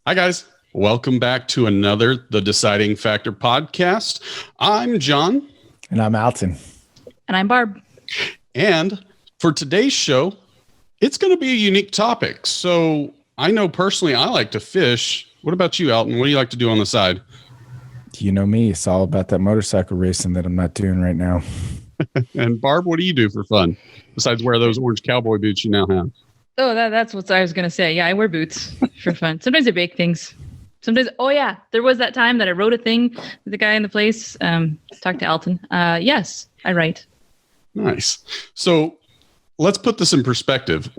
Hi, guys. Welcome back to another The Deciding Factor podcast. I'm John. And I'm Alton. And I'm Barb. And for today's show, it's going to be a unique topic. So I know personally I like to fish. What about you, Alton? What do you like to do on the side? You know me. It's all about that motorcycle racing that I'm not doing right now. And Barb, what do you do for fun besides wear those orange cowboy boots you now have? Oh, that's what I was going to say. Yeah, I wear boots for fun. Sometimes I bake things. Sometimes, there was that time that I wrote a thing with the guy in the place. Talked to Alton. Yes, I write. Nice. So let's put this in perspective.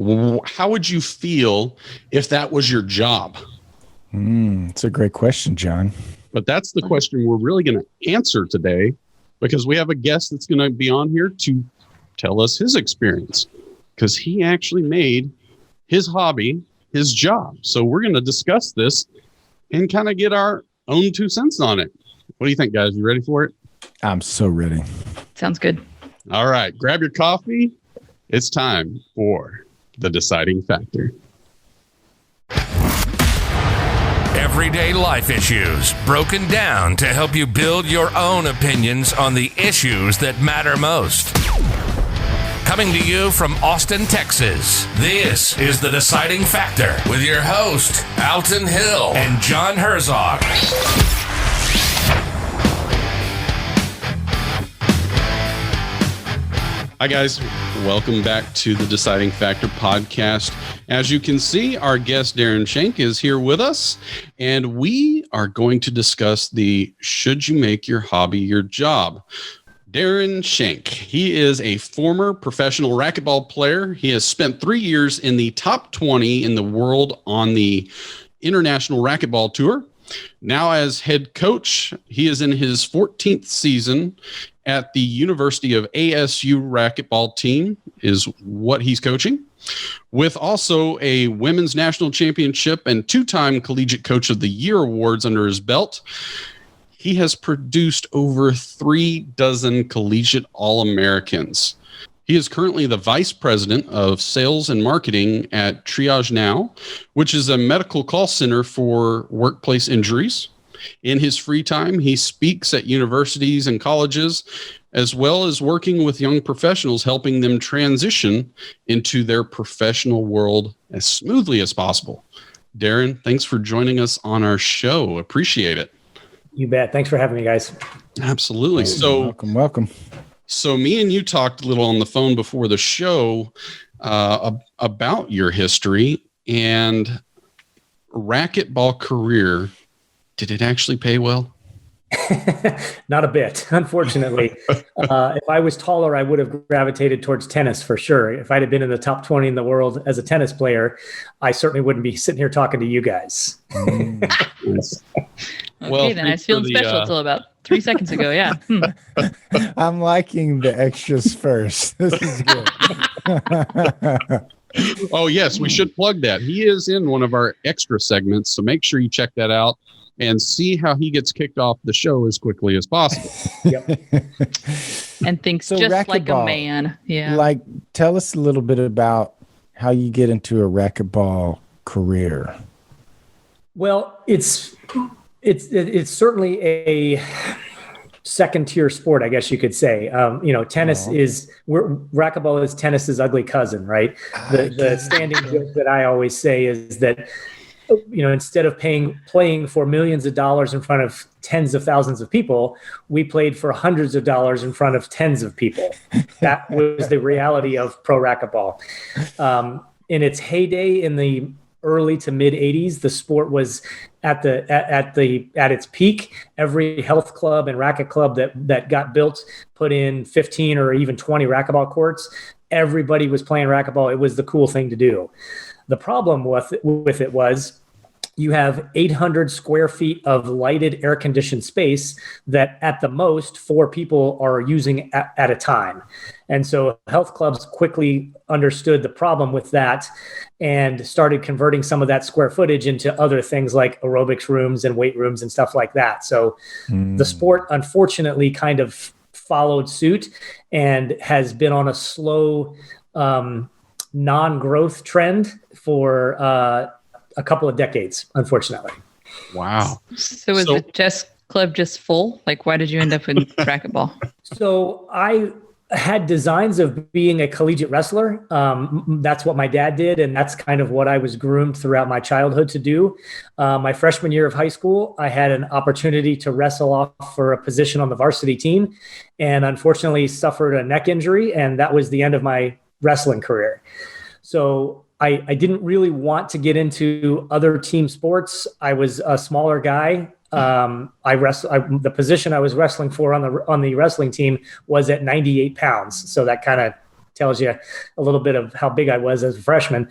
How would you feel if that was your job? It's a great question, John. But that's the question we're really going to answer today, because we have a guest that's going to be on here to tell us his experience, because he actually made his hobby his job. So we're going to discuss this and kind of get our own 2 cents on it. What do you think, guys? You ready for it? I'm so ready. Sounds good. All right. Grab your coffee. It's time for The Deciding Factor. Everyday life issues broken down to help you build your own opinions on the issues that matter most. Coming to you from Austin, Texas, this is The Deciding Factor with your host, Alton Hill and John Herzog. Hi, guys. Welcome back to the Deciding Factor podcast. As you can see, our guest, Darrin Schenck, is here with us, and we are going to discuss the should you make your hobby your job. Darrin Schenck, he is a former professional racquetball player. He has spent 3 years in the top 20 in the world on the International Racquetball Tour. Now as head coach, he is in his 14th season at the University of ASU Racquetball team is what he's coaching, with also a women's national championship and 2-time Collegiate Coach of the Year awards under his belt. He has produced over 36 Collegiate All Americans. He is currently the vice president of sales and marketing at Triage Now, which is a medical call center for workplace injuries. In his free time, he speaks at universities and colleges, as well as working with young professionals, helping them transition into their professional world as smoothly as possible. Darrin, thanks for joining us on our show. Appreciate it. You bet. Thanks for having me, guys. Absolutely. So welcome. So me and you talked a little on the phone before the show about your history and racquetball career. Did it actually pay well? Not a bit, unfortunately. If I was taller, I would have gravitated towards tennis for sure. If I'd have been in the top 20 in the world as a tennis player, I certainly wouldn't be sitting here talking to you guys. Yes. Okay, then I was feeling special until about 3 seconds ago. Yeah. I'm liking the extras first. This is good. Oh, yes, we should plug that. He is in one of our extra segments, so make sure you check that out and see how he gets kicked off the show as quickly as possible. Yep. And thinks so just like a man. Yeah. Tell us a little bit about how you get into a racquetball career. Well, it's certainly a second tier sport, I guess you could say. Tennis racquetball is tennis's ugly cousin, right? The standing joke that I always say is that, instead of playing for millions of dollars in front of tens of thousands of people, we played for hundreds of dollars in front of tens of people. That was the reality of pro racquetball. In its heyday in the early to mid 80s, the sport was at its peak. Every health club and racket club that got built put in 15 or even 20 racquetball courts. Everybody was playing racquetball. It was the cool thing to do. The problem with it was you have 800 square feet of lighted air-conditioned space that at the most 4 people are using at a time. And so health clubs quickly understood the problem with that and started converting some of that square footage into other things like aerobics rooms and weight rooms and stuff like that. So the sport, unfortunately, kind of followed suit and has been on a slow non-growth trend for a couple of decades, unfortunately. Wow. So was the chess club just full? Like, why did you end up in racquetball? So I had designs of being a collegiate wrestler. That's what my dad did, and that's kind of what I was groomed throughout my childhood to do. My freshman year of high school, I had an opportunity to wrestle off for a position on the varsity team, and unfortunately suffered a neck injury, and that was the end of my wrestling career. So I didn't really want to get into other team sports. I was a smaller guy. The position I was wrestling for on the wrestling team was at 98 pounds. So that kind of tells you a little bit of how big I was as a freshman.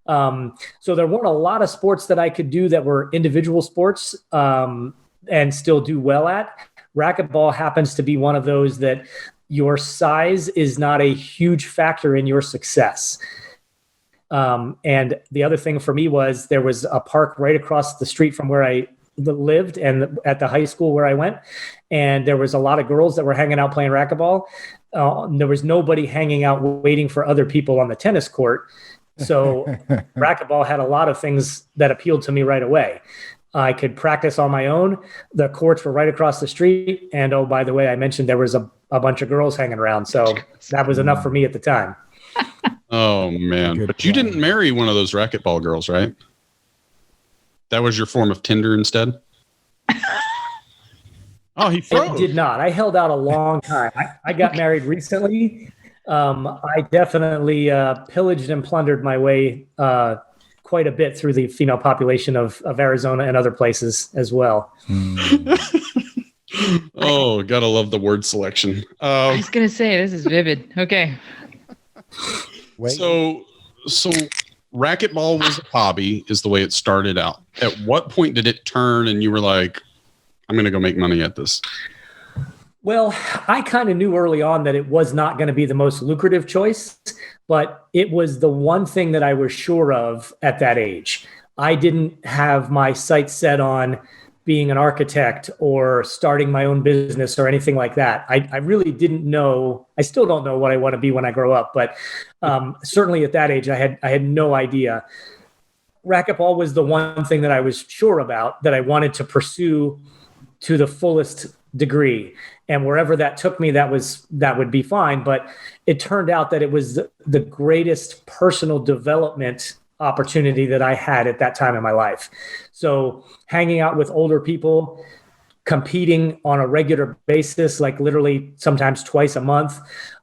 So there weren't a lot of sports that I could do that were individual sports and still do well at. Racquetball happens to be one of those that your size is not a huge factor in your success. And the other thing for me was there was a park right across the street from where I lived and at the high school where I went. And there was a lot of girls that were hanging out playing racquetball. There was nobody hanging out waiting for other people on the tennis court. So racquetball had a lot of things that appealed to me right away. I could practice on my own. The courts were right across the street. And oh, by the way, I mentioned there was a bunch of girls hanging around. So that was enough for me at the time. Oh, man. Good But you plan. didn't marry one of those racquetball girls, right? That was your form of Tinder instead? Oh, he froze. I did not. I held out a long time. I got married recently. I definitely pillaged and plundered my way quite a bit through the female population of Arizona and other places as well. Oh, gotta love the word selection. I was going to say, this is vivid. Okay. Wait. So racquetball was a hobby is the way it started out. At what point did it turn and you were like, I'm going to go make money at this? Well, I kind of knew early on that it was not going to be the most lucrative choice, but it was the one thing that I was sure of at that age. I didn't have my sights set on being an architect or starting my own business or anything like that. I really didn't know. I still don't know what I want to be when I grow up, but certainly at that age, I had no idea. Racquetball was the one thing that I was sure about that I wanted to pursue to the fullest degree. And wherever that took me, that would be fine. But it turned out that it was the greatest personal development opportunity that I had at that time in my life. So hanging out with older people, competing on a regular basis, like literally sometimes twice a month,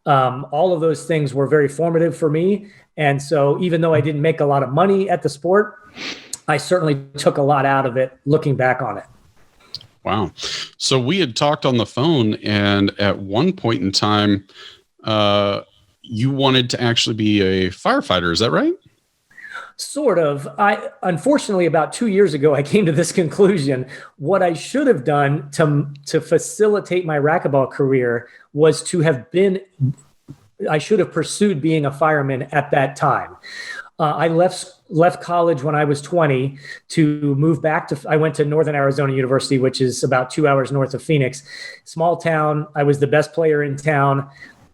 all of those things were very formative for me. And so even though I didn't make a lot of money at the sport, I certainly took a lot out of it looking back on it. Wow. So we had talked on the phone, and at one point in time, you wanted to actually be a firefighter. Is that right? Sort of. Unfortunately, about 2 years ago, I came to this conclusion. What I should have done to facilitate my racquetball career was I should have pursued being a fireman at that time. I left college when I was 20 to move back I went to Northern Arizona University, which is about 2 hours north of Phoenix. Small town. I was the best player in town.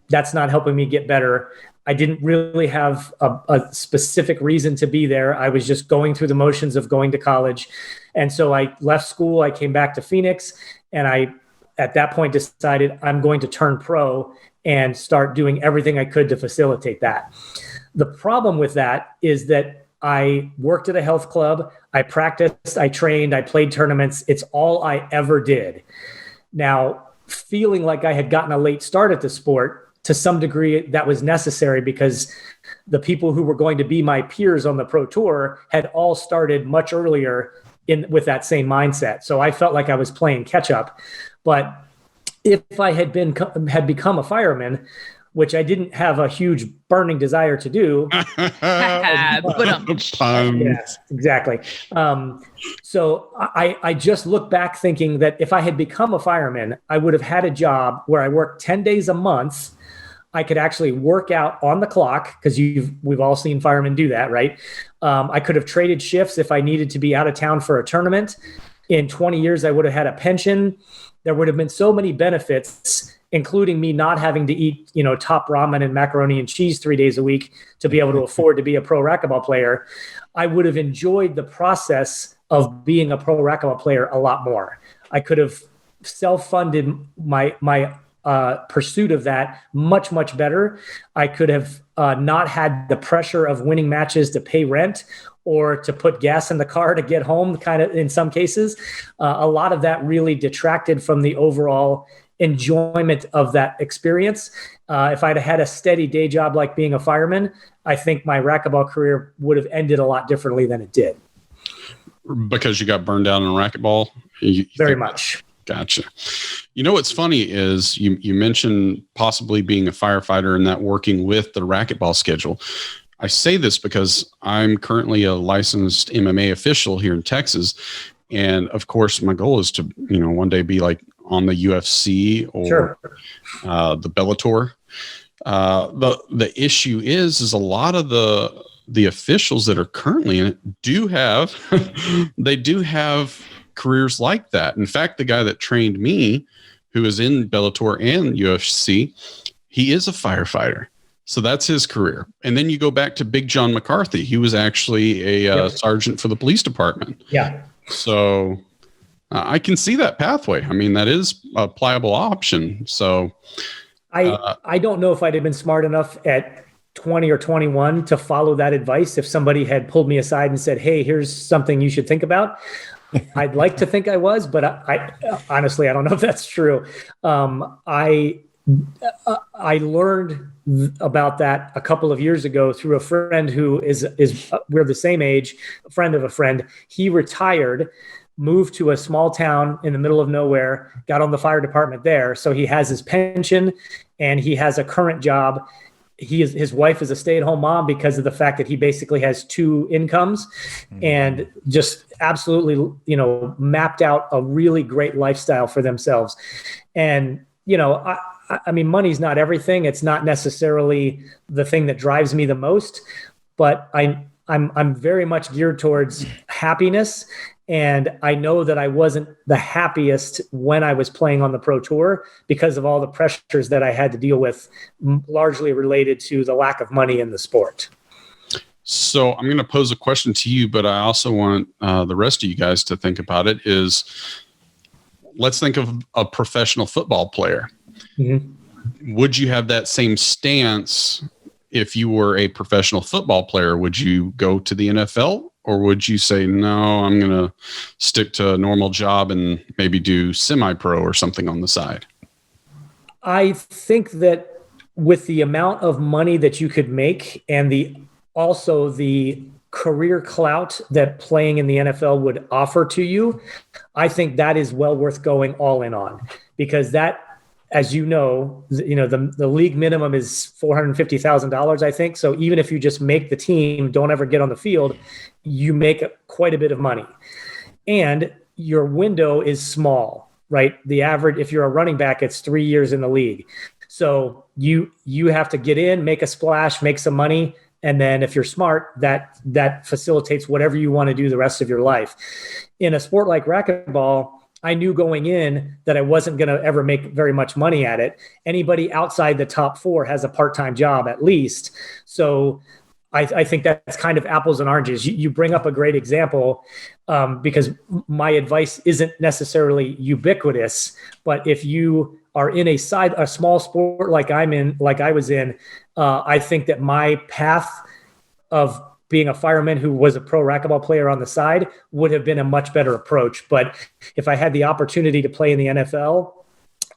That's not helping me get better. I didn't really have a specific reason to be there. I was just going through the motions of going to college. And so I left school. I came back to Phoenix, and I, at that point, decided I'm going to turn pro and start doing everything I could to facilitate that. The problem with that is that I worked at a health club. I practiced, I trained, I played tournaments. It's all I ever did. Now, feeling like I had gotten a late start at the sport, to some degree, that was necessary because the people who were going to be my peers on the pro tour had all started much earlier with that same mindset. So I felt like I was playing catch up. But if I had become a fireman, which I didn't have a huge burning desire to do. Puns. Yeah, exactly. So I just look back thinking that if I had become a fireman, I would have had a job where I worked 10 days a month. I could actually work out on the clock because we've all seen firemen do that, right? I could have traded shifts if I needed to be out of town for a tournament. In 20 years, I would have had a pension. There would have been so many benefits, including me not having to eat, top ramen and macaroni and cheese 3 days a week to be able to afford to be a pro racquetball player. I would have enjoyed the process of being a pro racquetball player a lot more. I could have self-funded my pursuit of that much, much better. I could have not had the pressure of winning matches to pay rent or to put gas in the car to get home, kind of in some cases. A lot of that really detracted from the overall enjoyment of that experience. If I'd had a steady day job like being a fireman, I think my racquetball career would have ended a lot differently than it did. Because you got burned out in racquetball? Very much. Gotcha. You know, what's funny is you mentioned possibly being a firefighter and that working with the racquetball schedule. I say this because I'm currently a licensed MMA official here in Texas. And of course, my goal is to, one day be like on the UFC or Sure. The Bellator. The issue is a lot of the officials that are currently in it do have careers like that. In fact, the guy that trained me, who is in Bellator and UFC, he is a firefighter. So that's his career. And then you go back to Big John McCarthy. He was actually a sergeant for the police department. Yeah. So I can see that pathway. I mean, that is a pliable option. So I don't know if I'd have been smart enough at 20 or 21 to follow that advice. If somebody had pulled me aside and said, hey, here's something you should think about. I'd like to think I was, but I honestly, I don't know if that's true. I learned about that a couple of years ago through a friend who is we're the same age, a friend of a friend. He retired, moved to a small town in the middle of nowhere, got on the fire department there. So he has his pension and he has a current job. His wife is a stay-at-home mom because of the fact that he basically has two incomes and just absolutely, mapped out a really great lifestyle for themselves. And, I mean, money's not everything. It's not necessarily the thing that drives me the most, but I'm very much geared towards happiness. And I know that I wasn't the happiest when I was playing on the pro tour because of all the pressures that I had to deal with, largely related to the lack of money in the sport. So I'm going to pose a question to you, but I also want the rest of you guys to think about it is, let's think of a professional football player. Mm-hmm. Would you have that same stance if you were a professional football player? Would you go to the NFL? Or would you say, no, I'm going to stick to a normal job and maybe do semi-pro or something on the side? I think that with the amount of money that you could make and also the career clout that playing in the NFL would offer to you, I think that is well worth going all in on, because that, as the league minimum is $450,000, I think. So even if you just make the team, don't ever get on the field, you make quite a bit of money. And your window is small, right? The average, if you're a running back, it's 3 years in the league. So you have to get in, make a splash, make some money. And then if you're smart, that facilitates whatever you want to do the rest of your life. In a sport like racquetball, I knew going in that I wasn't going to ever make very much money at it. Anybody outside the top four has a part-time job at least. So I think that's kind of apples and oranges. You bring up a great example because my advice isn't necessarily ubiquitous, but if you are in a small sport like I was in, I think that my path of being a fireman who was a pro racquetball player on the side would have been a much better approach. But if I had the opportunity to play in the NFL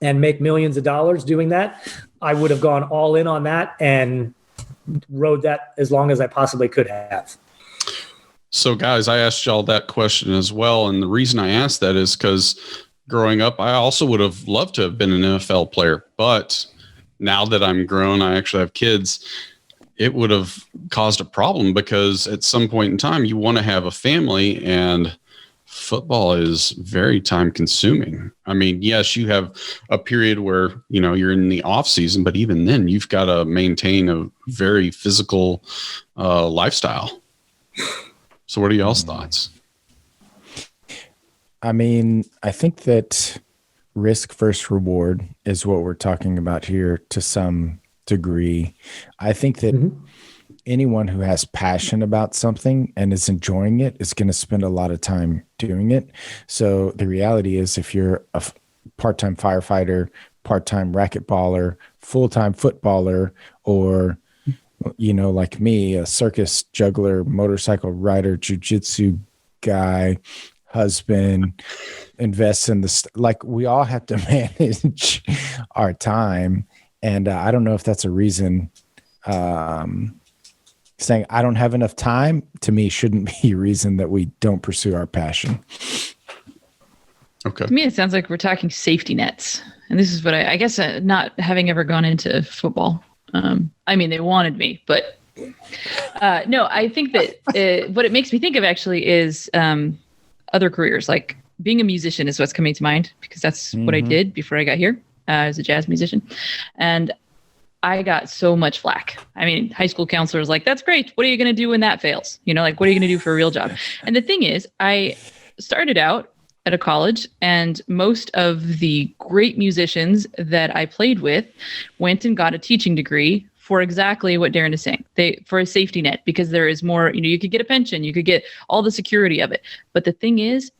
and make millions of dollars doing that, I would have gone all in on that and rode that as long as I possibly could have. So guys, I asked y'all that question as well. And the reason I asked that is because growing up, I also would have loved to have been an NFL player. But now that I'm grown, I actually have kids. It would have caused a problem because at some point in time, you want to have a family, and football is very time consuming. I mean, yes, you have a period where, you're in the off season, but even then you've got to maintain a very physical lifestyle. So what are y'all's thoughts? I mean, I think that risk versus reward is what we're talking about here to some degree. I think that anyone who has passion about something and is enjoying it is going to spend a lot of time doing it. So the reality is, if you're a part-time firefighter, part-time racquetballer, full-time footballer, or, like me, a circus juggler, motorcycle rider, jujitsu guy, husband, invests in this, we all have to manage our time. And I don't know if that's a reason, saying I don't have enough time, to me, shouldn't be a reason that we don't pursue our passion. Okay. To me, it sounds like we're talking safety nets. And this is what I guess, not having ever gone into football. They wanted me, but no, I think that what it makes me think of actually is other careers. Like being a musician is what's coming to mind, because that's what I did before I got here as a jazz musician. And I got so much flack. High school counselors like, that's great. What are you going to do when that fails? What are you going to do for a real job? And the thing is, I started out at a college, and most of the great musicians that I played with went and got a teaching degree for exactly what Darrin is saying. For a safety net, because there is more, you could get a pension, you could get all the security of it. But the thing is,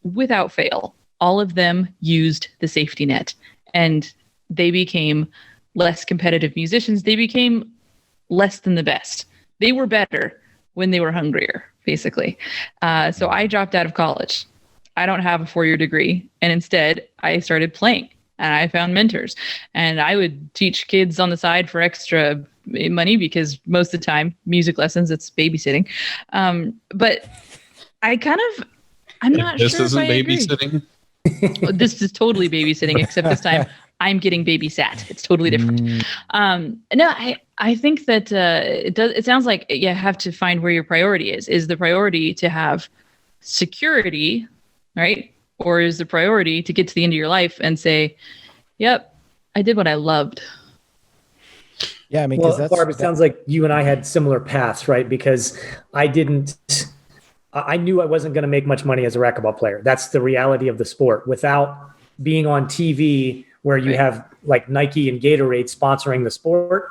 without fail, all of them used the safety net, and they became less competitive musicians. They became less than the best. They were better when they were hungrier, basically. So I dropped out of college. I don't have a 4-year degree. And instead, I started playing, and I found mentors. And I would teach kids on the side for extra money, because most of the time, music lessons, it's babysitting. But I'm not sure. This isn't babysitting? This is totally babysitting, except this time I'm getting babysat. It's totally different. No, I think that it sounds like you have to find where your priority is. Is the priority to have security, right? Or is the priority to get to the end of your life and say, yep, I did what I loved? Yeah, well, Barb, it sounds like you and I had similar paths, right? Because I knew I wasn't going to make much money as a racquetball player. That's the reality of the sport. Without being on TV, where you have like Nike and Gatorade sponsoring the sport,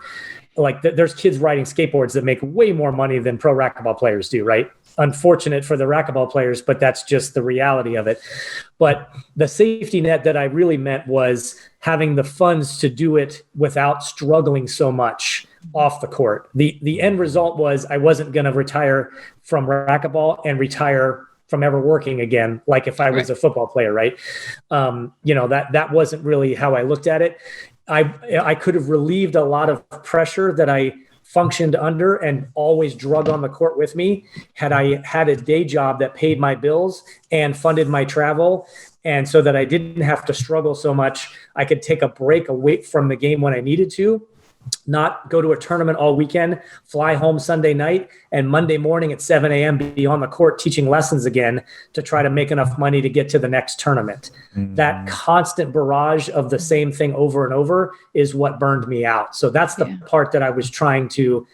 there's kids riding skateboards that make way more money than pro racquetball players do, right? Unfortunate for the racquetball players, but that's just the reality of it. But the safety net that I really meant was having the funds to do it without struggling so much off the court. The end result was I wasn't going to retire from racquetball and retire from ever working again, like if I was a football player, right? That wasn't really how I looked at it. I could have relieved a lot of pressure that I functioned under and always drug on the court with me had I had a day job that paid my bills and funded my travel. And so that I didn't have to struggle so much, I could take a break away from the game when I needed to, not go to a tournament all weekend, fly home Sunday night, and Monday morning at 7 a.m. be on the court teaching lessons again to try to make enough money to get to the next tournament. That constant barrage of the same thing over and over is what burned me out. So that's the part that I was trying to,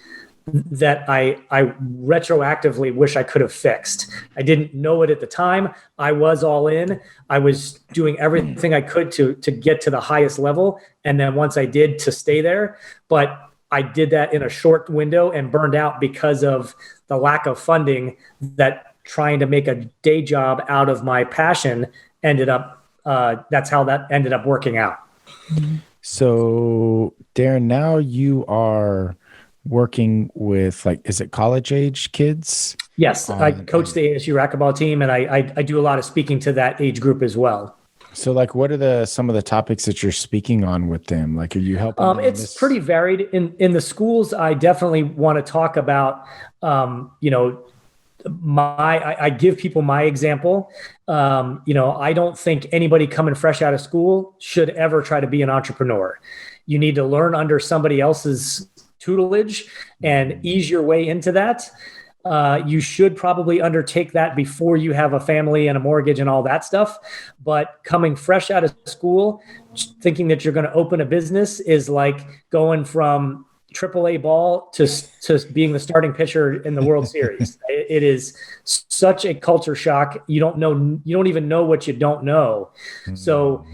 that I retroactively wish I could have fixed. I didn't know it at the time. I was all in. I was doing everything I could to get to the highest level. And then once I did, to stay there. But I did that in a short window and burned out because of the lack of funding, that trying to make a day job out of my passion ended up, that's how that ended up working out. So Darrin, now you are working with, is it college age kids? Yes. I coach the ASU Racquetball team, and I do a lot of speaking to that age group as well. So what are some of the topics that you're speaking on with them? Are you helping them? It's pretty varied. In the schools, I definitely want to talk about, I give people my example. I don't think anybody coming fresh out of school should ever try to be an entrepreneur. You need to learn under somebody else's tutelage and ease your way into that. You should probably undertake that before you have a family and a mortgage and all that stuff. But coming fresh out of school, thinking that you're going to open a business is like going from AAA ball to being the starting pitcher in the World Series. It is such a culture shock. You don't even know what you don't know. So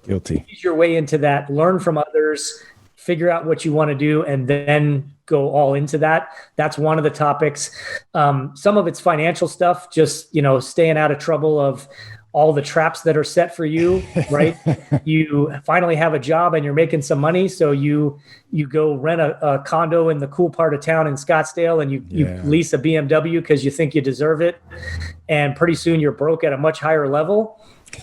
guilty. Ease your way into that, learn from others, figure out what you want to do, and then go all into that. That's one of the topics. Some of it's financial stuff, just, staying out of trouble of all the traps that are set for you, right? You finally have a job and you're making some money. So you go rent a condo in the cool part of town in Scottsdale, and you lease a BMW because you think you deserve it. And pretty soon you're broke at a much higher level,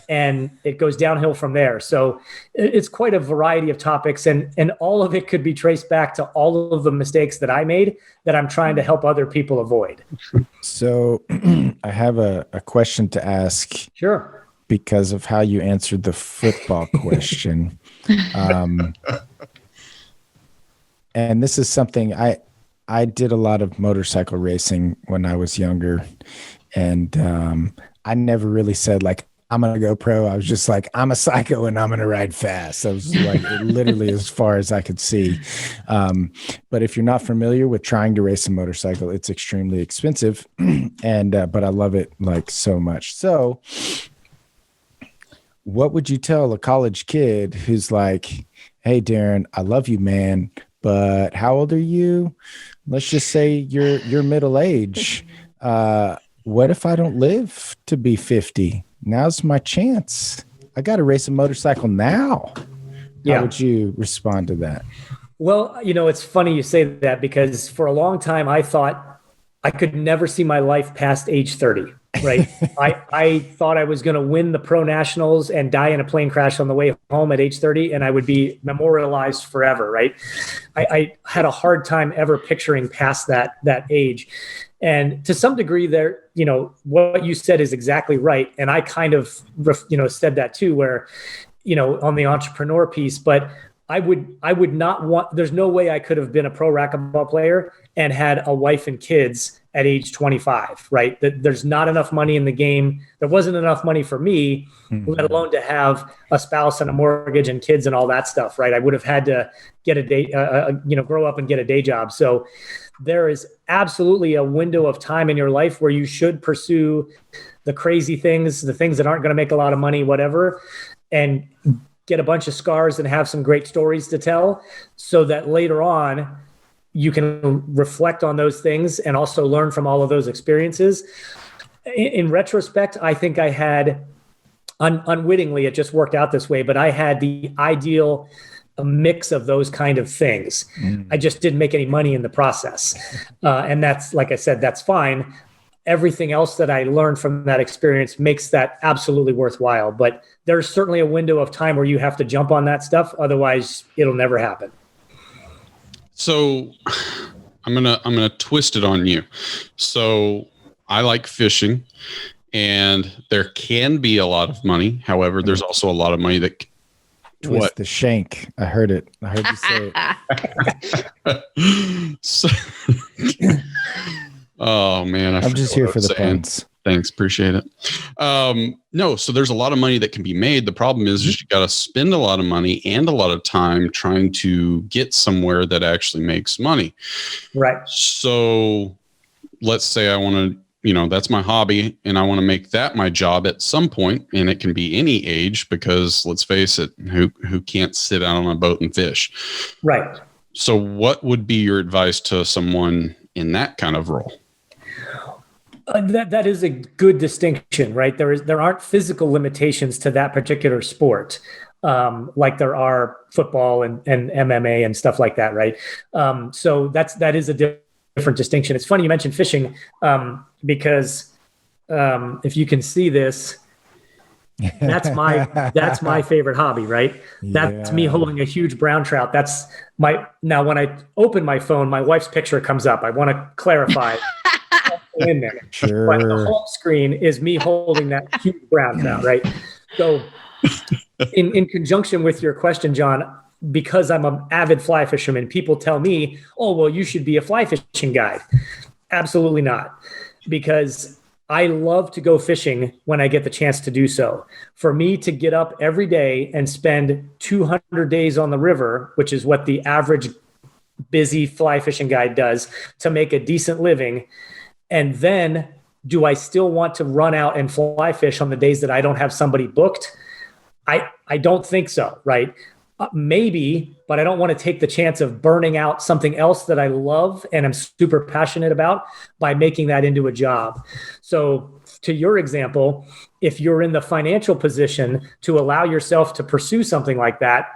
and it goes downhill from there. So it's quite a variety of topics, and all of it could be traced back to all of the mistakes that I made that I'm trying to help other people avoid. So I have a question to ask. Sure. Because of how you answered the football question. And this is something I did a lot of motorcycle racing when I was younger. And I never really said like, I'm going to go pro. I was just like, I'm a psycho and I'm going to ride fast. I was like literally as far as I could see. But if you're not familiar with trying to race a motorcycle, it's extremely expensive. And, but I love it like so much. So what would you tell a college kid who's like, hey, Darrin, I love you, man, but how old are you? Let's just say you're middle age. What if I don't live to be 50? Now's my chance. I got to race a motorcycle now. How would you respond to that? Well, it's funny you say that, because for a long time I thought I could never see my life past age 30. Right. I thought I was going to win the pro nationals and die in a plane crash on the way home at age 30, and I would be memorialized forever. Right. I had a hard time ever picturing past that age. And to some degree there, what you said is exactly right. And I kind of, said that too, where, on the entrepreneur piece, but I would not want, there's no way I could have been a pro racquetball player and had a wife and kids at age 25, right? There's not enough money in the game. There wasn't enough money for me, let alone to have a spouse and a mortgage and kids and all that stuff, right? I would have had to get a day, grow up and get a day job. So there is absolutely a window of time in your life where you should pursue the crazy things, the things that aren't going to make a lot of money, whatever, and get a bunch of scars and have some great stories to tell, so that later on you can reflect on those things and also learn from all of those experiences. In retrospect, I think I had, unwittingly, it just worked out this way, but I had the ideal mix of those kind of things. I just didn't make any money in the process. And that's, like I said, that's fine. Everything else that I learned from that experience makes that absolutely worthwhile. But there's certainly a window of time where you have to jump on that stuff. Otherwise, it'll never happen. So I'm gonna twist it on you. So I like fishing, and there can be a lot of money. However, there's also a lot of money that twist the shank. I heard it. I heard you say it. So, oh man, I'm just here for the puns. Thanks, appreciate it. No, so there's a lot of money that can be made. The problem is you got to spend a lot of money and a lot of time trying to get somewhere that actually makes money. Right. So let's say I want to, that's my hobby and I want to make that my job at some point, and it can be any age, because let's face it, who can't sit out on a boat and fish? Right. So what would be your advice to someone in that kind of role? That is a good distinction, right? There aren't physical limitations to that particular sport, like there are football and MMA and stuff like that, right? So that is a different distinction. It's funny you mentioned fishing, because if you can see this, that's my favorite hobby, right? That's me holding a huge brown trout. Now when I open my phone, my wife's picture comes up. I want to clarify. In there. Sure. But the home screen is me holding that huge brown trout, right? So in conjunction with your question, John, because I'm an avid fly fisherman, people tell me, oh, well, you should be a fly fishing guide. Absolutely not. Because I love to go fishing when I get the chance to do so. For me to get up every day and spend 200 days on the river, which is what the average busy fly fishing guide does, to make a decent living. And then do I still want to run out and fly fish on the days that I don't have somebody booked? I don't think so, right? Maybe, but I don't want to take the chance of burning out something else that I love and I'm super passionate about by making that into a job. So to your example, if you're in the financial position to allow yourself to pursue something like that,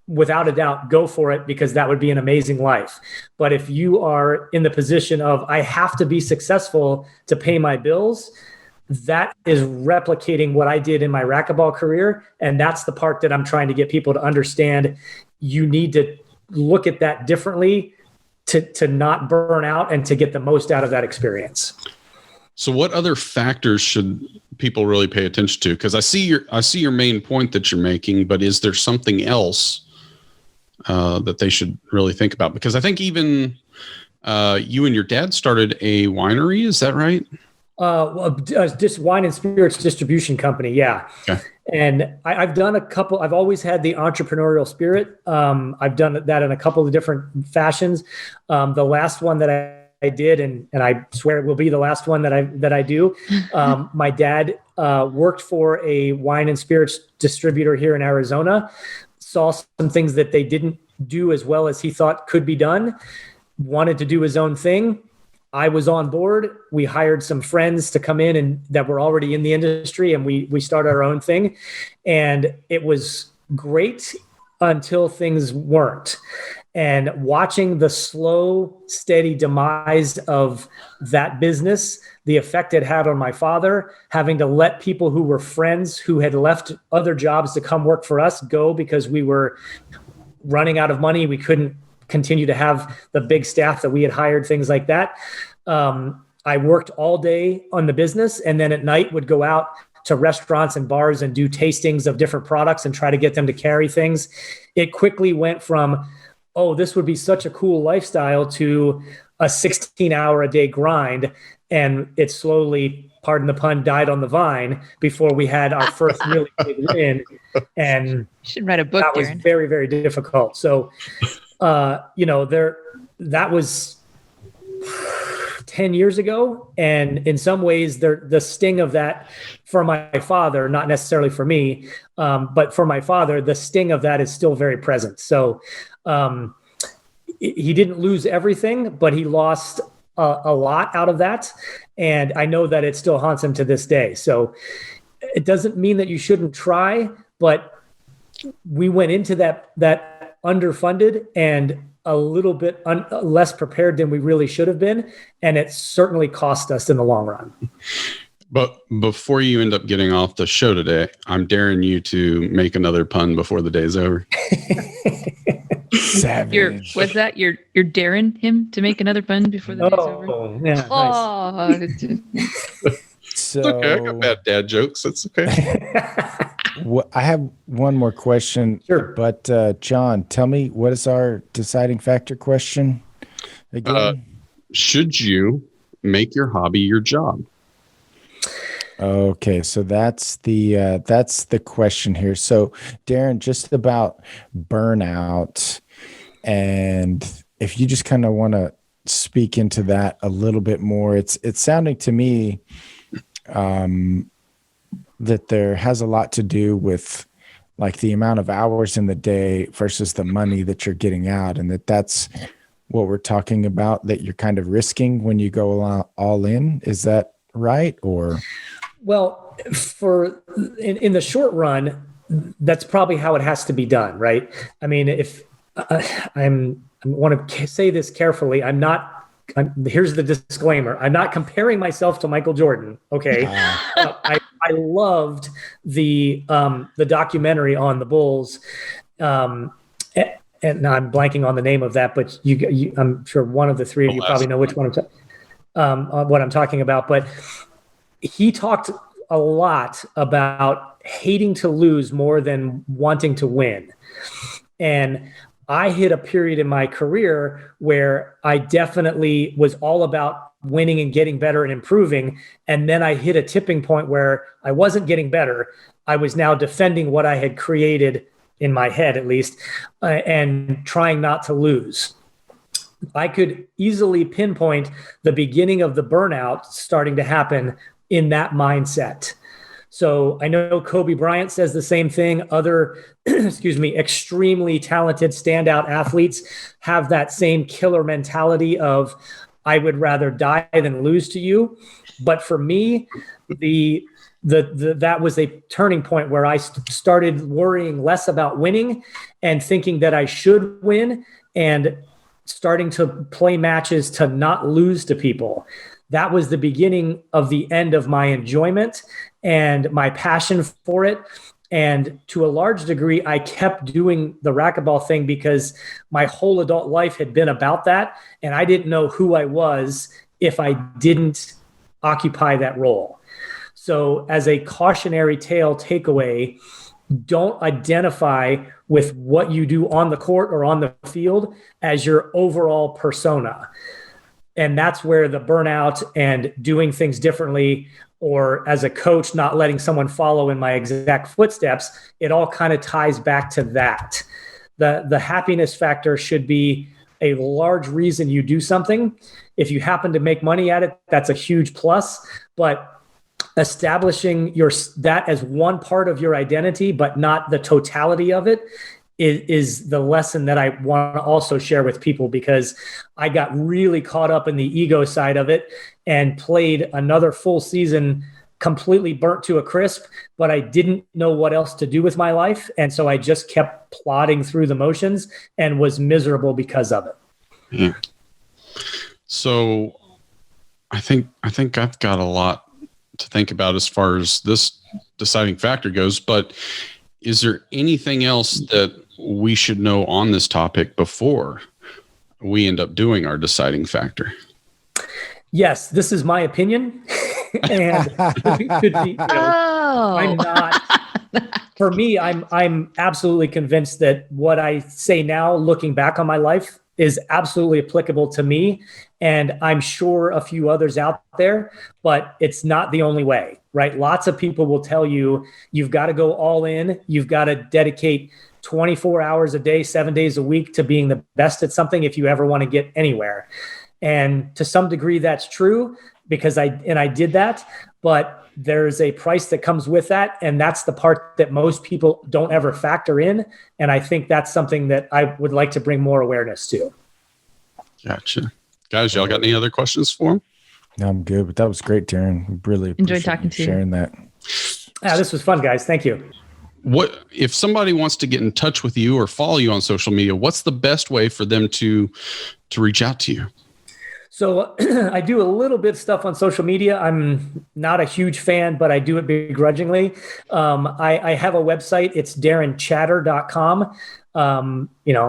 without a doubt, go for it, because that would be an amazing life. But if you are in the position of, I have to be successful to pay my bills, that is replicating what I did in my racquetball career. And that's the part that I'm trying to get people to understand. You need to look at that differently to not burn out and to get the most out of that experience. So what other factors should people really pay attention to? Because I see your main point that you're making, but is there something else that they should really think about? Because I think even you and your dad started a winery. Is that right? Just wine and spirits distribution company. Yeah. Okay. And I've done a couple. I've always had the entrepreneurial spirit. I've done that in a couple of different fashions. The last one that I did, and I swear it will be the last one that I do. My dad worked for a wine and spirits distributor here in Arizona, saw some things that they didn't do as well as he thought could be done, wanted to do his own thing. I was on board. We hired some friends to come in and that were already in the industry, and we started our own thing. And it was great until things weren't. And watching the slow, steady demise of that business, the effect it had on my father, having to let people who were friends who had left other jobs to come work for us go because we were running out of money. We couldn't continue to have the big staff that we had hired, things like that. I worked all day on the business, and then at night would go out to restaurants and bars and do tastings of different products and try to get them to carry things. It quickly went from, oh, this would be such a cool lifestyle, to a 16-hour-a-day grind. And it slowly, pardon the pun, died on the vine before we had our first really big win. And You should write a book, that was Darrin. very, very difficult. So, that was 10 years ago. And in some ways, the sting of that for my father, not necessarily for me, but for my father, the sting of that is still very present. So he didn't lose everything, but he lost a lot out of that. And I know that it still haunts him to this day. So it doesn't mean that you shouldn't try, but we went into that underfunded and a little bit less prepared than we really should have been. And it certainly cost us in the long run. But before you end up getting off the show today, I'm daring you to make another pun before the day's over. Savage. What's that? You're daring him to make another pun before the day's over? Oh, yeah. Nice. Oh, So It's okay. I got bad dad jokes. That's okay. I have one more question. Sure. But John, tell me, what is our deciding factor question again? Should you make your hobby your job? Okay, so that's the question here. So Darrin, just about burnout, and if you just kind of want to speak into that a little bit more, it's sounding to me that there has a lot to do with like the amount of hours in the day versus the money that you're getting out, and that's what we're talking about, that you're kind of risking when you go all in. Is that right? Or Well, in the short run, that's probably how it has to be done, right? I mean, if I want to say this carefully, here's the disclaimer. I'm not comparing myself to Michael Jordan. Okay. I loved the documentary on the Bulls. And I'm blanking on the name of that, but I'm sure one of the three of you probably know which one what I'm talking about, but he talked a lot about hating to lose more than wanting to win. And I hit a period in my career where I definitely was all about winning and getting better and improving. And then I hit a tipping point where I wasn't getting better. I was now defending what I had created in my head, at least, and trying not to lose. I could easily pinpoint the beginning of the burnout starting to happen in that mindset. So I know Kobe Bryant says the same thing. Other, extremely talented standout athletes have that same killer mentality of, I would rather die than lose to you. But for me, that was a turning point where I started worrying less about winning and thinking that I should win, and starting to play matches to not lose to people. That was the beginning of the end of my enjoyment and my passion for it. And to a large degree, I kept doing the racquetball thing because my whole adult life had been about that. And I didn't know who I was if I didn't occupy that role. So as a cautionary tale takeaway, don't identify with what you do on the court or on the field as your overall persona. And that's where the burnout and doing things differently, or as a coach, not letting someone follow in my exact footsteps, it all kind of ties back to that. The happiness factor should be a large reason you do something. If you happen to make money at it, that's a huge plus. But establishing that as one part of your identity, but not the totality of it, is the lesson that I want to also share with people, because I got really caught up in the ego side of it and played another full season completely burnt to a crisp, but I didn't know what else to do with my life. And so I just kept plodding through the motions and was miserable because of it. Yeah. So I think I've got a lot to think about as far as this deciding factor goes, but is there anything else that we should know on this topic before we end up doing our deciding factor? Yes, this is my opinion. And could be, I'm not, for me, I'm absolutely convinced that what I say now, looking back on my life, is absolutely applicable to me. And I'm sure a few others out there, but it's not the only way, right? Lots of people will tell you, you've got to go all in. You've got to dedicate 24 hours a day, 7 days a week to being the best at something if you ever want to get anywhere. And to some degree, that's true, because I did that, but there's a price that comes with that. And that's the part that most people don't ever factor in. And I think that's something that I would like to bring more awareness to. Gotcha. Guys, y'all got any other questions for him? No, I'm good, but that was great, Darrin. Really enjoyed talking to you, sharing that. Yeah, this was fun, guys. Thank you. What if somebody wants to get in touch with you or follow you on social media? What's the best way for them to reach out to you? So I do a little bit of stuff on social media. I'm not a huge fan, but I do it begrudgingly. I have a website. It's darrinchatter.com.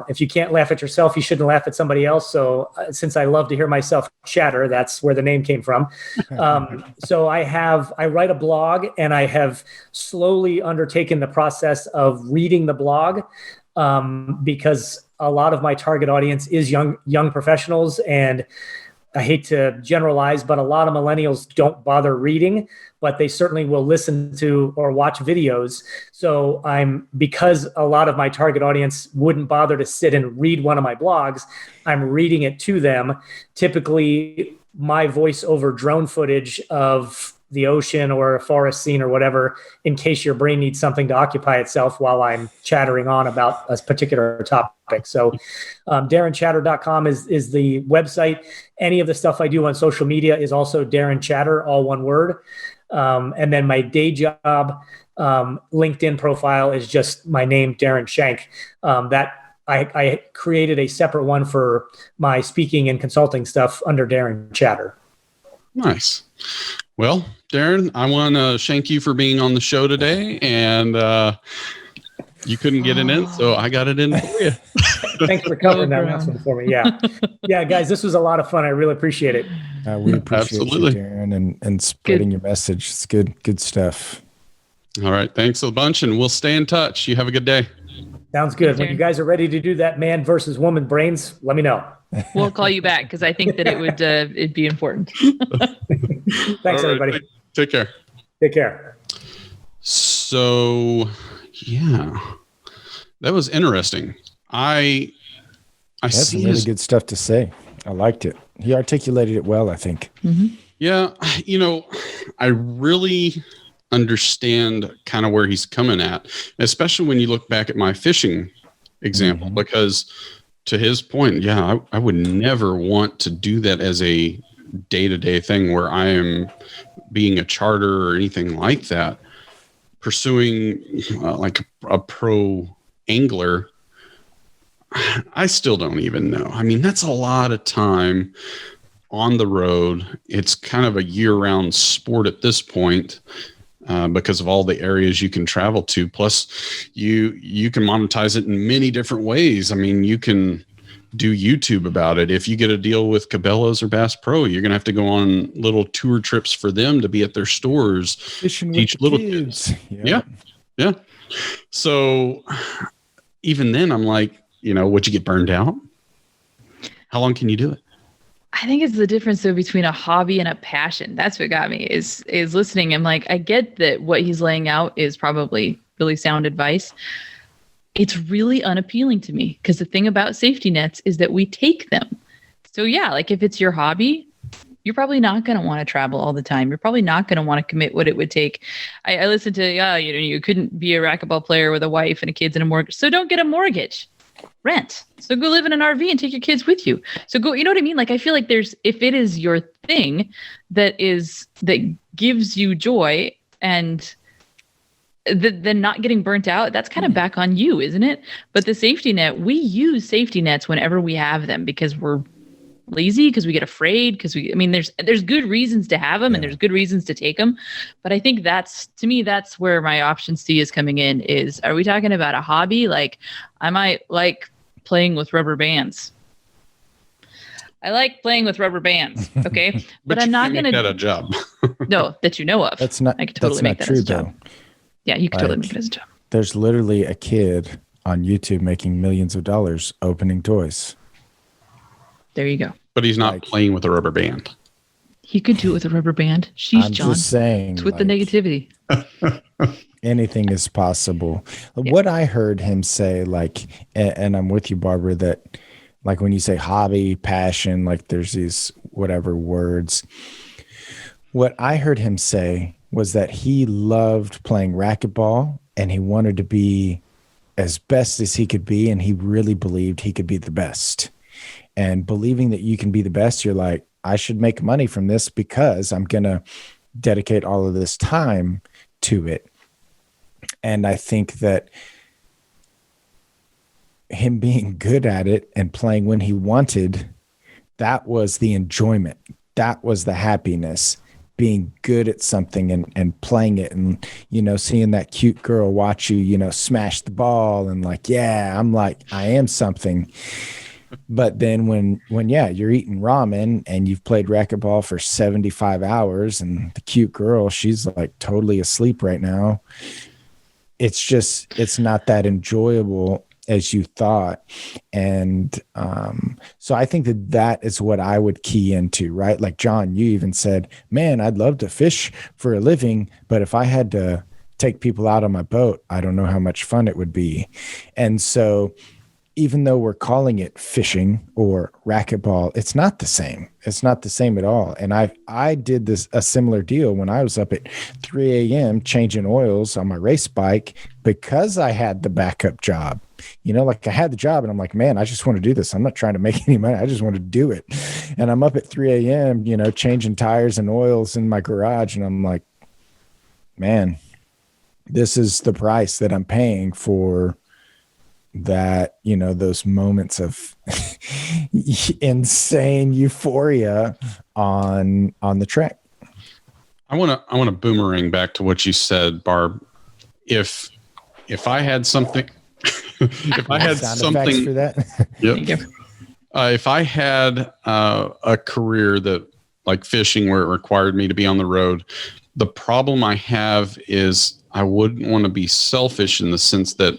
If you can't laugh at yourself, you shouldn't laugh at somebody else. So since I love to hear myself chatter, that's where the name came from. So I write a blog, and I have slowly undertaken the process of reading the blog, because a lot of my target audience is young professionals, and I hate to generalize, but a lot of millennials don't bother reading, but they certainly will listen to or watch videos. So because a lot of my target audience wouldn't bother to sit and read one of my blogs, I'm reading it to them, typically my voice over drone footage of the ocean or a forest scene or whatever, in case your brain needs something to occupy itself while I'm chattering on about a particular topic. So darrinchatter.com is the website. Any of the stuff I do on social media is also Darrin Chatter, all one word. And then my day job LinkedIn profile is just my name, Darrin Schenck. That I created a separate one for my speaking and consulting stuff under Darrin Chatter. Nice. Well, Darrin, I want to thank you for being on the show today, and you couldn't get it in, so I got it in for you. Thanks for covering that last one for me. Yeah, guys, this was a lot of fun. I really appreciate it. We appreciate you, Darrin, and spreading your message. It's good stuff. All right, thanks a bunch, and we'll stay in touch. You have a good day. Sounds good. When you guys are ready to do that man versus woman brains, let me know. We'll call you back, because I think that it'd be important. Thanks, everybody. Take care. Take care. So, yeah, that was interesting. I That's some really good stuff to say. I liked it. He articulated it well, I think. Mm-hmm. Yeah, I really understand kind of where he's coming at, especially when you look back at my fishing example, because to his point, yeah, I would never want to do that as a day-to-day thing where I am being a charter or anything like that. Pursuing like a pro angler, I still don't even know. I mean, that's a lot of time on the road. It's kind of a year-round sport at this point. Because of all the areas you can travel to. Plus, you can monetize it in many different ways. I mean, you can do YouTube about it. If you get a deal with Cabela's or Bass Pro, you're going to have to go on little tour trips for them to be at their stores. Fishing with teach little kids. Yeah. So even then, I'm like, would you get burned out? How long can you do it? I think it's the difference though between a hobby and a passion. That's what got me is listening. I'm like, I get that what he's laying out is probably really sound advice. It's really unappealing to me because the thing about safety nets is that we take them. So yeah, like if it's your hobby, you're probably not going to want to travel all the time. You're probably not going to want to commit what it would take. I listened to, you couldn't be a racquetball player with a wife and a kids and a mortgage. So don't get a mortgage. Rent. So go live in an RV and take your kids with you. So go, you know what I mean? Like, I feel like if it is your thing that gives you joy and then not getting burnt out, that's kind of back on you, isn't it? But the safety net, we use safety nets whenever we have them because we're lazy, because we get afraid, there's good reasons to have them and there's good reasons to take them. But I think that's where my option C is coming in is, are we talking about a hobby? Like I might like playing with rubber bands. I like playing with rubber bands. Okay. but I'm not going to make that a job. No, that you know of. That's not, I could totally make that true, as a job. though. Yeah. You could totally make it as a job. There's literally a kid on YouTube making millions of dollars opening toys. There you go. But he's not playing with a rubber band. He could do it with a rubber band. I'm John. Just saying. It's with the negativity. Anything is possible. Yeah. What I heard him say, and I'm with you, Barbara, that like when you say hobby, passion, like there's these whatever words. What I heard him say was that he loved playing racquetball and he wanted to be as best as he could be. And he really believed he could be the best. And believing that you can be the best, you're like, I should make money from this because I'm going to dedicate all of this time to it. And I think that him being good at it and playing when he wanted, that was the enjoyment. That was the happiness, being good at something and playing it and, seeing that cute girl watch you, smash the ball and like, yeah, I'm like, I am something. But then when you're eating ramen and you've played racquetball for 75 hours and the cute girl, she's like totally asleep right now. It's not that enjoyable as you thought. And so I think that is what I would key into, right? Like John, you even said, man, I'd love to fish for a living, but if I had to take people out on my boat, I don't know how much fun it would be. And so even though we're calling it fishing or racquetball, it's not the same. It's not the same at all. And I did a similar deal when I was up at 3 a.m. changing oils on my race bike because I had the backup job. Like I had the job and I'm like, man, I just want to do this. I'm not trying to make any money. I just want to do it. And I'm up at 3 a.m., changing tires and oils in my garage. And I'm like, man, this is the price that I'm paying for that, those moments of insane euphoria on the track. I want to boomerang back to what you said, Barb. If I had something, if I had something for that, yep. If I had a career that like fishing where it required me to be on the road, the problem I have is I wouldn't want to be selfish in the sense that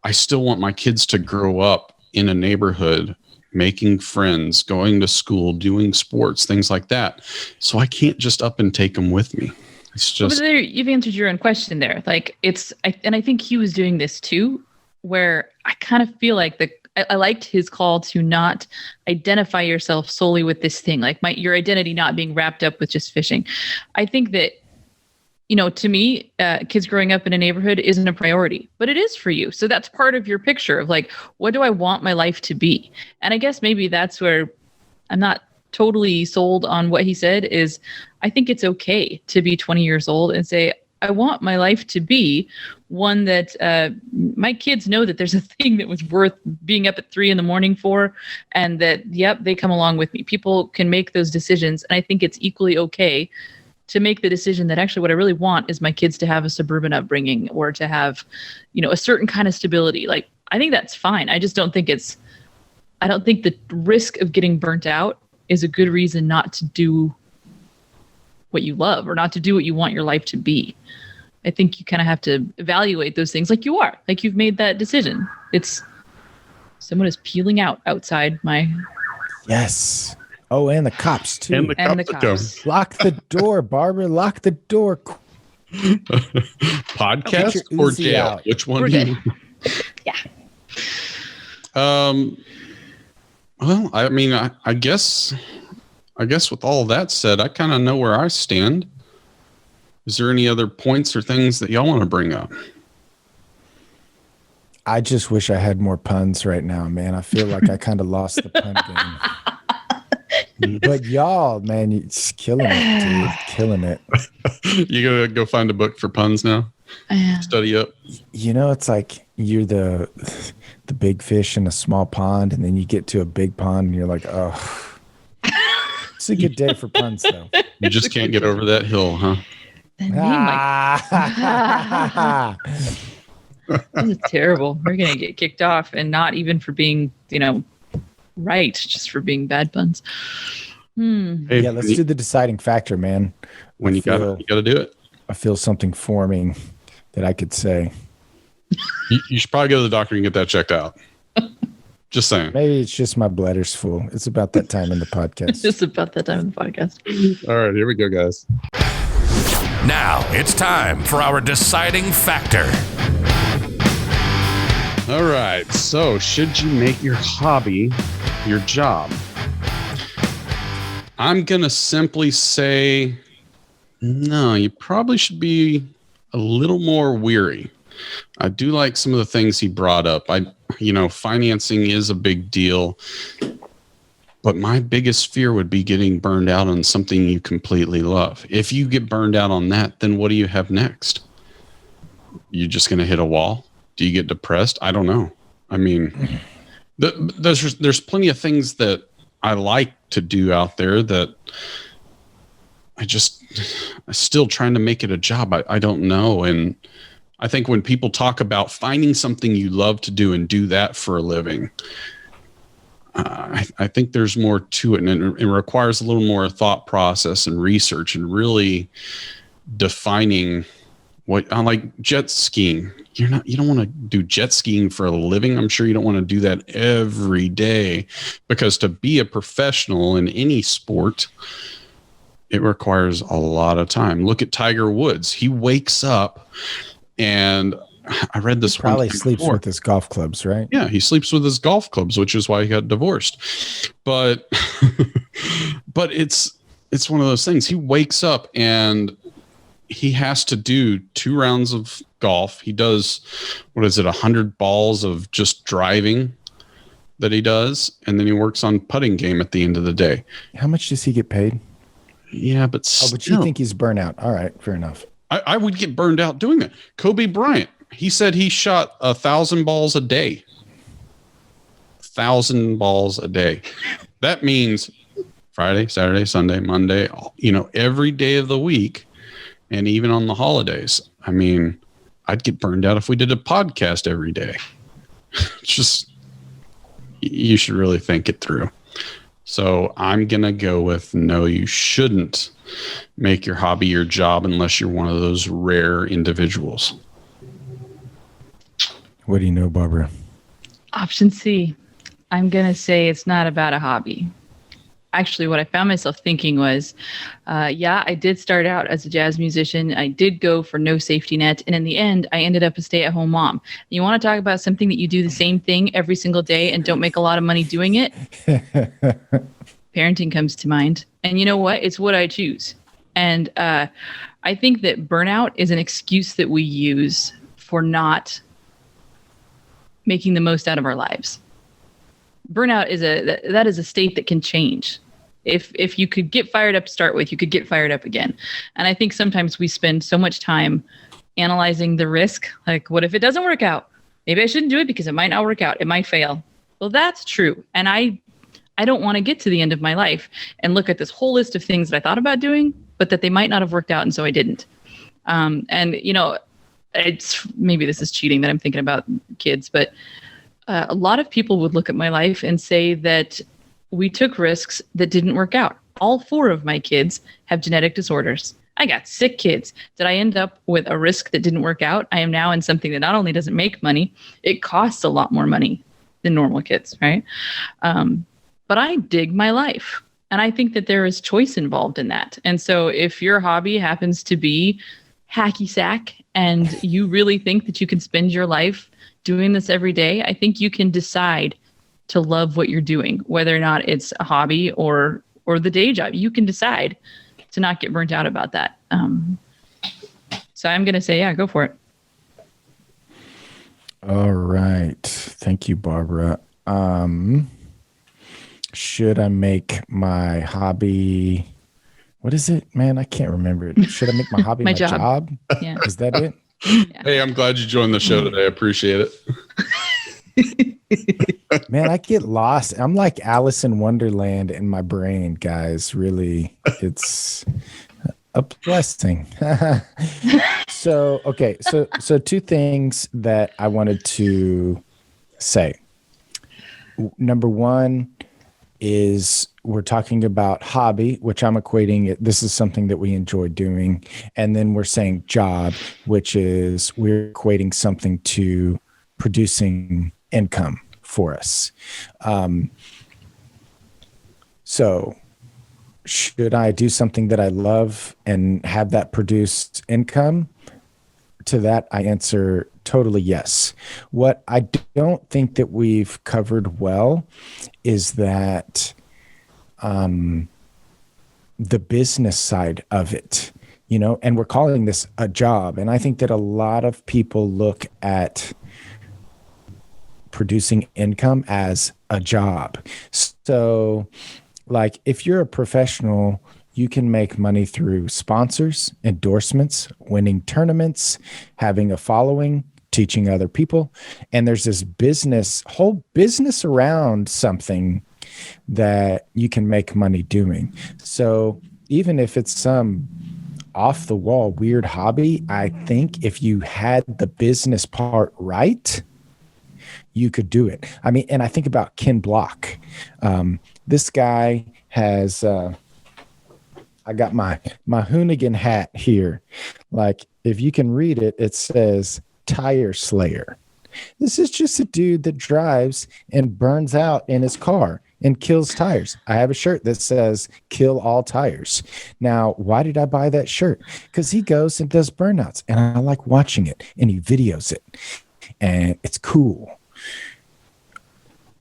I still want my kids to grow up in a neighborhood, making friends, going to school, doing sports, things like that. So I can't just up and take them with me. It's just, well, you've answered your own question there. Like I think he was doing this too, where I kind of feel like I liked his call to not identify yourself solely with this thing, like your identity not being wrapped up with just fishing. I think that to me, kids growing up in a neighborhood isn't a priority, but it is for you. So that's part of your picture of like, what do I want my life to be? And I guess maybe that's where I'm not totally sold on what he said is I think it's okay to be 20 years old and say, I want my life to be one that my kids know that there's a thing that was worth being up at 3 a.m. for, and that, yep, they come along with me. People can make those decisions. And I think it's equally okay to make the decision that actually what I really want is my kids to have a suburban upbringing or to have, a certain kind of stability. Like, I think that's fine. I just don't think I don't think the risk of getting burnt out is a good reason not to do what you love or not to do what you want your life to be. I think you kind of have to evaluate those things like you are, like you've made that decision. It's someone is peeling out outside my. Yes. Oh, and the cops too. And the cops. Lock the door, Barbara. Lock the door. Podcast or jail? Out. Which one? Do you? Yeah. Well, I mean, I guess with all that said, I kind of know where I stand. Is there any other points or things that y'all want to bring up? I just wish I had more puns right now, man. I feel like I kind of lost the pun game. But y'all, man, it's killing it, dude. Killing it. You gotta go find a book for puns now? Study up. It's like you're the big fish in a small pond, and then you get to a big pond, and you're like, oh. It's a good day for puns, though. You just can't get over that hill, huh? This is terrible. We're going to get kicked off, and not even for being, right, just for being bad puns. Hey, yeah, let's do the deciding factor, man. When you gotta do it. I feel something forming that I could say. You should probably go to the doctor and get that checked out. Just saying. Maybe it's just my bladder's full. It's about that time in the podcast. It's just about that time in the podcast. All right, here we go, guys. Now it's time for our deciding factor. All right, so should you make your hobby your job? I'm going to simply say, no, you probably should be a little more weary. I do like some of the things he brought up. Financing is a big deal, but my biggest fear would be getting burned out on something you completely love. If you get burned out on that, then what do you have next? You just going to hit a wall? Do you get depressed? I don't know. I mean, there's plenty of things that I like to do out there that I'm still trying to make it a job. I don't know. And I think when people talk about finding something you love to do and do that for a living, I think there's more to it, and it requires a little more thought process and research and really defining what I like. Jet skiing. You don't want to do jet skiing for a living. I'm sure you don't want to do that every day, because to be a professional in any sport, it requires a lot of time. Look at Tiger Woods. He wakes up, and I read this. He probably sleeps with his golf clubs, right? Yeah, he sleeps with his golf clubs, which is why he got divorced. But it's one of those things. He wakes up and he has to do 2 rounds of golf. He does, 100 balls of just driving that he does, and then he works on putting game at the end of the day. How much does he get paid? Yeah, but still. But you think he's burnout? All right, fair enough. I would get burned out doing that. Kobe Bryant, he said he shot 1,000 balls a day. 1,000 balls a day. That means Friday, Saturday, Sunday, Monday, every day of the week, and even on the holidays. I mean, I'd get burned out if we did a podcast every day. You should really think it through. So I'm going to go with no, you shouldn't make your hobby your job unless you're one of those rare individuals. What do you know, Barbara? Option C. I'm going to say it's not about a hobby. Actually, what I found myself thinking was, I did start out as a jazz musician. I did go for no safety net. And in the end, I ended up a stay-at-home mom. You want to talk about something that you do the same thing every single day and don't make a lot of money doing it? Parenting comes to mind. And you know what? It's what I choose. And I think that burnout is an excuse that we use for not making the most out of our lives. Burnout is a state that can change. If you could get fired up to start with, you could get fired up again. And I think sometimes we spend so much time analyzing the risk. Like, what if it doesn't work out? Maybe I shouldn't do it because it might not work out. It might fail. Well, that's true. And I don't want to get to the end of my life and look at this whole list of things that I thought about doing, but that they might not have worked out. And so I didn't. And, you know, it's maybe this is cheating that I'm thinking about kids, but a lot of people would look at my life and say that we took risks that didn't work out. All 4 of my kids have genetic disorders. I got sick kids. Did I end up with a risk that didn't work out? I am now in something that not only doesn't make money, it costs a lot more money than normal kids, right? But I dig my life. And I think that there is choice involved in that. And so if your hobby happens to be hacky sack and you really think that you can spend your life doing this every day, I think you can decide to love what you're doing, whether or not it's a hobby or the day job. You can decide to not get burnt out about that. So I'm going to say, yeah, go for it. All right. Thank you, Barbara. Should I make my hobby? What is it, man? I can't remember it. Should I make my hobby my job? Yeah. Is that it? Yeah. Hey, I'm glad you joined the show today. I appreciate it. Man, I get lost. I'm like Alice in Wonderland in my brain, guys. Really, it's a blessing. So 2 things that I wanted to say. Number 1 is we're talking about hobby, which I'm equating it. This is something that we enjoy doing. And then we're saying job, which is we're equating something to producing income for us. So should I do something that I love and have that produce income? To that, I answer totally yes. What I don't think that we've covered well is that the business side of it, you know, and we're calling this a job. And I think that a lot of people look at producing income as a job. So like if you're a professional, you can make money through sponsors, endorsements, winning tournaments, having a following, teaching other people. And there's this whole business around something that you can make money doing. So even if it's some off the wall weird hobby, I think if you had the business part right, you could do it. I mean, and I think about Ken Block. This guy has, I got my Hoonigan hat here. Like if you can read it, it says Tire Slayer. This is just a dude that drives and burns out in his car and kills tires. I have a shirt that says kill all tires. Now, why did I buy that shirt? Because he goes and does burnouts and I like watching it and he videos it and it's cool.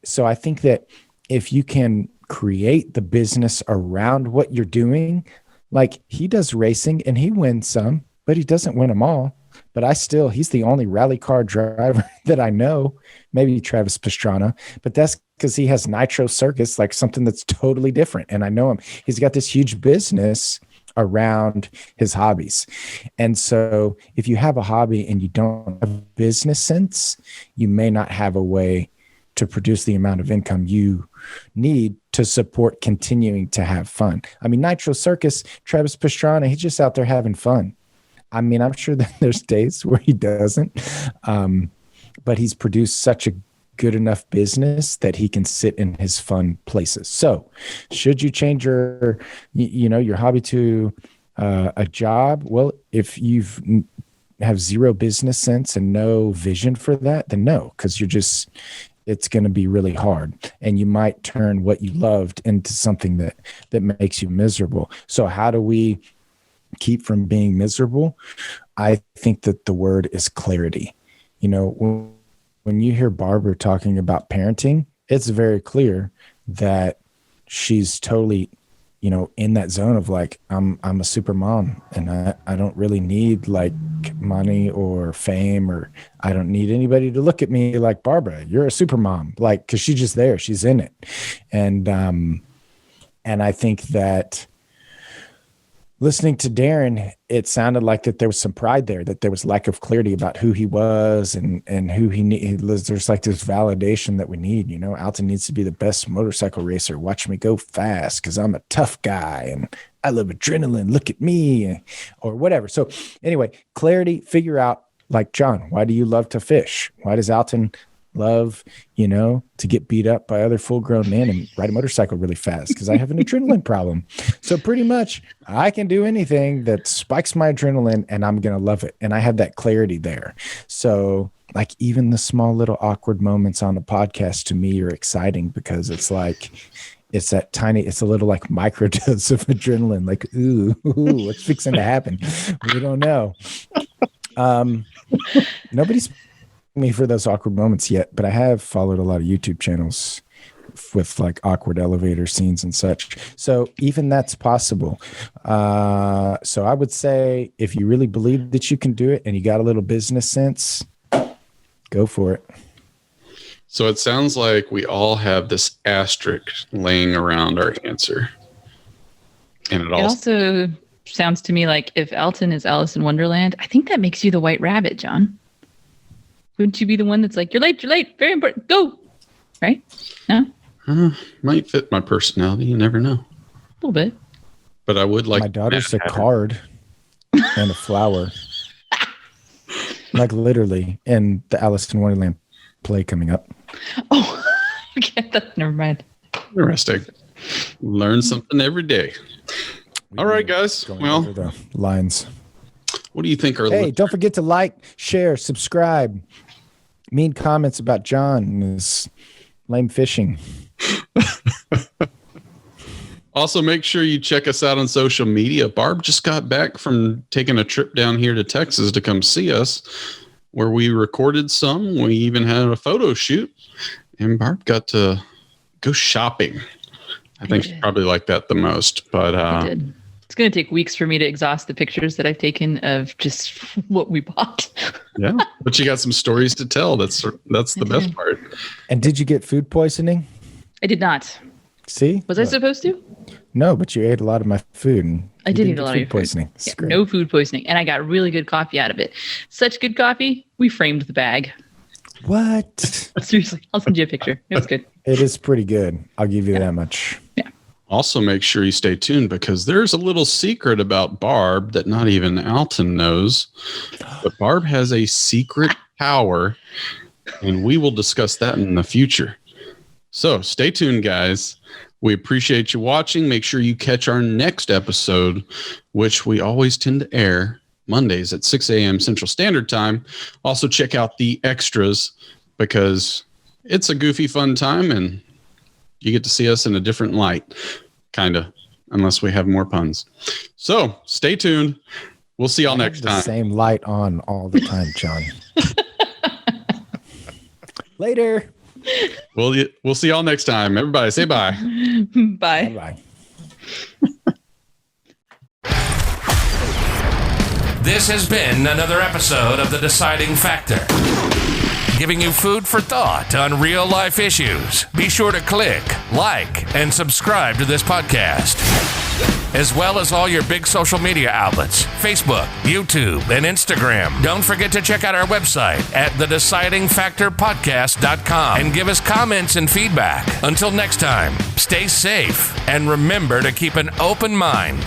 So I think that if you can create the business around what you're doing, like he does racing and he wins some, but he doesn't win them all. But he's the only rally car driver that I know, maybe Travis Pastrana, but that's because he has Nitro Circus, like something that's totally different. And I know him. He's got this huge business around his hobbies. And so if you have a hobby and you don't have business sense, you may not have a way to produce the amount of income you need to support continuing to have fun. I mean, Nitro Circus, Travis Pastrana, he's just out there having fun. I mean, I'm sure that there's days where he doesn't, but he's produced such a good enough business that he can sit in his fun places. So should you change your hobby to a job? Well, if you've have zero business sense and no vision for that, then no, because it's going to be really hard and you might turn what you loved into something that makes you miserable. So how do we keep from being miserable? I think that the word is clarity. You know, when you hear Barbara talking about parenting, it's very clear that she's totally in that zone of like, I'm a super mom, and I don't really need like money or fame, or I don't need anybody to look at me like, Barbara, you're a super mom. Like, cause she's just there, she's in it. And I think that listening to Darrin, it sounded like that there was some pride there, that there was lack of clarity about who he was and who he needed. There's like this validation that we need. Alton needs to be the best motorcycle racer. Watch me go fast because I'm a tough guy and I love adrenaline. Look at me, or whatever. So anyway, clarity, figure out, like, John, why do you love to fish? Why does Alton love, to get beat up by other full-grown men and ride a motorcycle really fast? Because I have an adrenaline problem. So pretty much I can do anything that spikes my adrenaline and I'm going to love it. And I have that clarity there. So like even the small little awkward moments on the podcast to me are exciting, because it's like, it's that tiny, it's a little like microdose of adrenaline. Like, ooh, what's fixing to happen? We don't know. Nobody's me for those awkward moments yet, but I have followed a lot of YouTube channels with like awkward elevator scenes and such. So even that's possible. So I would say if you really believe that you can do it and you got a little business sense, go for it. So it sounds like we all have this asterisk laying around our answer. And it also sounds to me like if Alton is Alice in Wonderland, I think that makes you the White Rabbit, John. Wouldn't you be the one that's like, you're late, very important, go, right? No? Might fit my personality, you never know. A little bit. But I would like... My daughter's a card and a flower. Like literally, in the Alice in Wonderland play coming up. Oh, okay, never mind. Interesting. Learn something every day. All right, guys. Well, the lines. What do you think are... Hey, don't forget to like, share, subscribe. Mean comments about John and his lame fishing. Also, make sure you check us out on social media. Barb just got back from taking a trip down here to Texas to come see us, where we recorded some. We even had a photo shoot, and Barb got to go shopping. I think she probably liked that the most. But I did. It's going to take weeks for me to exhaust the pictures that I've taken of just what we bought. Yeah, but you got some stories to tell. That's the best part. And did you get food poisoning? I did not. See? Was I supposed to? No, but you ate a lot of my food. And I did eat a lot of your food poisoning. Yeah, no food poisoning. And I got really good coffee out of it. Such good coffee, we framed the bag. What? Seriously, I'll send you a picture. It was good. It is pretty good. I'll give you that much. Yeah. Also, make sure you stay tuned, because there's a little secret about Barb that not even Alton knows. But Barb has a secret power, and we will discuss that in the future. So stay tuned, guys. We appreciate you watching. Make sure you catch our next episode, which we always tend to air Mondays at 6 a.m. Central Standard Time. Also, check out the extras, because it's a goofy, fun time, and you get to see us in a different light, kind of, unless we have more puns. So stay tuned. We'll see y'all next time. The same light on all the time, John. Later. We'll see y'all next time. Everybody say bye. Bye. Bye. This has been another episode of The Deciding Factor, giving you food for thought on real life issues. Be sure to click, like, and subscribe to this podcast, as well as all your big social media outlets, Facebook, YouTube, and Instagram. Don't forget to check out our website at thedecidingfactorpodcast.com and give us comments and feedback. Until next time, stay safe and remember to keep an open mind.